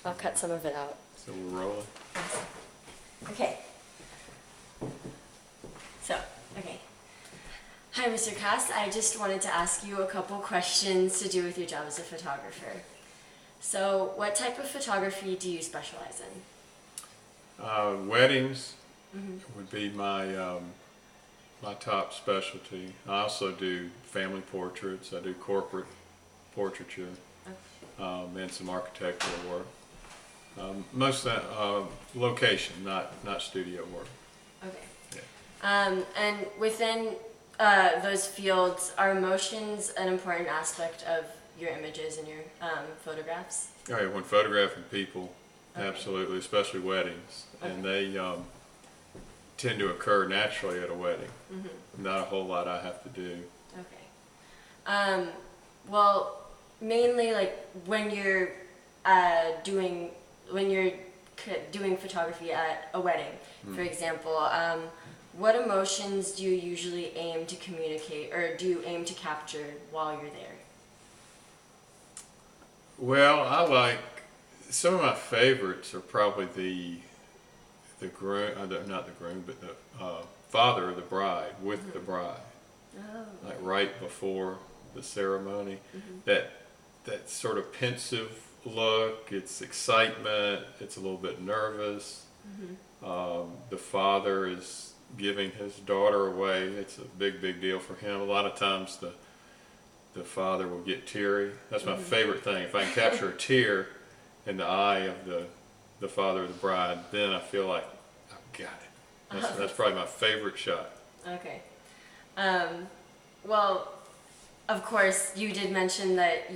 I'll cut some of it out. So we're rolling. Awesome. Okay. So, okay. Hi, Mr. Krause. I just wanted to ask you a couple questions to do with your job as a photographer. So, what type of photography do you specialize in? Weddings would be my my top specialty. I also do family portraits. I do corporate portraiture and some architectural work. Most of that location, not studio work. Okay. Yeah. And within those fields, are emotions an important aspect of your images and your photographs? Oh yeah, when photographing people, Okay. absolutely, especially weddings, and Okay. they tend to occur naturally at a wedding. Not a whole lot I have to do. Okay. Well, mainly like when you're doing photography at a wedding, for example, what emotions do you usually aim to communicate or do you aim to capture while you're there? Well, I like some of my favorites are probably the groom, not the groom, but the father of the bride with the bride, Oh. like right before the ceremony. That sort of pensive look. It's excitement. It's a little bit nervous. The father is giving his daughter away. It's a big deal for him. A lot of times the father will get teary. That's my favorite thing. If I can capture a tear in the eye of the father of the bride, then I feel like I've got it. That's probably my favorite shot. Okay. Well, of course, you did mention that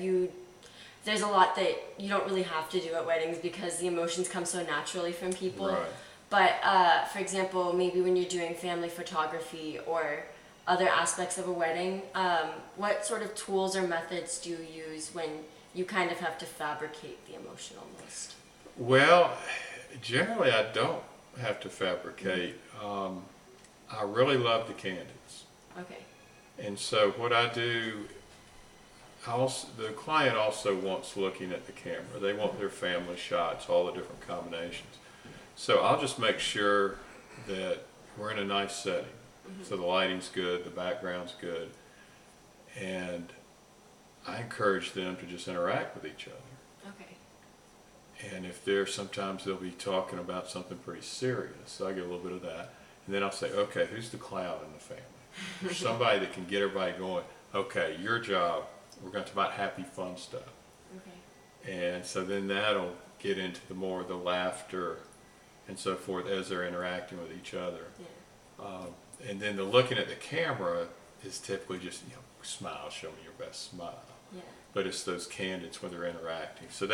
there's a lot that you don't really have to do at weddings because the emotions come so naturally from people. Right. But for example, maybe when you're doing family photography or other aspects of a wedding, what sort of tools or methods do you use when you kind of have to fabricate the emotion almost? Well, generally I don't have to fabricate. I really love the candids. Okay. And so what I do, the client also wants looking at the camera. They want their family shots, all the different combinations. So I'll just make sure that we're in a nice setting. So the lighting's good, the background's good, and I encourage them to just interact with each other. Okay. And if sometimes they'll be talking about something pretty serious, so I get a little bit of that. And then I'll say, okay, who's the clown in the family? There's somebody that can get everybody going, okay, your job, we're going to talk about happy, fun stuff. Okay. And so then that'll get into the laughter and so forth as they're interacting with each other. Yeah. And then the looking at the camera is typically just, smile, show me your best smile. Yeah. But it's those candids when they're interacting. So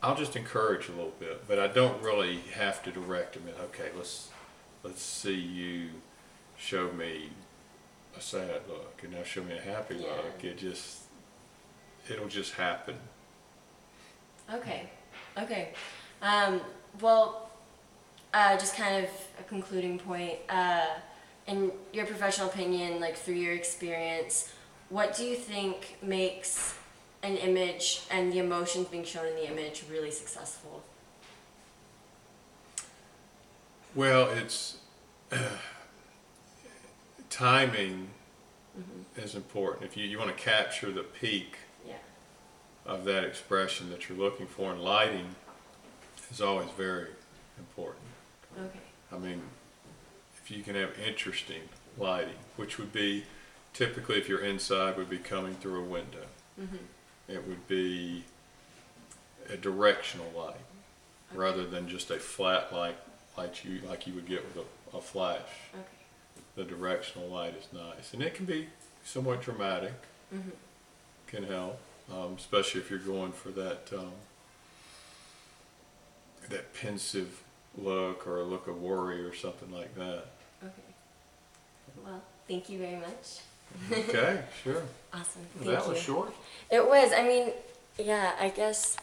I'll just encourage a little bit, but I don't really have to direct them in, okay, let's see you show me a sad look and now show me a happy look. It'll just happen. Okay. Okay. Well, just kind of a concluding point. In your professional opinion, like through your experience, what do you think makes an image and the emotions being shown in the image really successful? Well, it's timing is important. If you want to capture the peak of that expression that you're looking for, and lighting is always very important. Okay. I mean, if you can have interesting lighting, which would be typically if you're inside, would be coming through a window. It would be a directional light rather than just a flat light like you would get with a flash. Okay. The directional light is nice, and it can be somewhat dramatic. Can help, especially if you're going for that that pensive look or a look of worry or something like that. Okay. Well, thank you very much. Okay, sure. Awesome. That was short. It was. I mean, yeah, I guess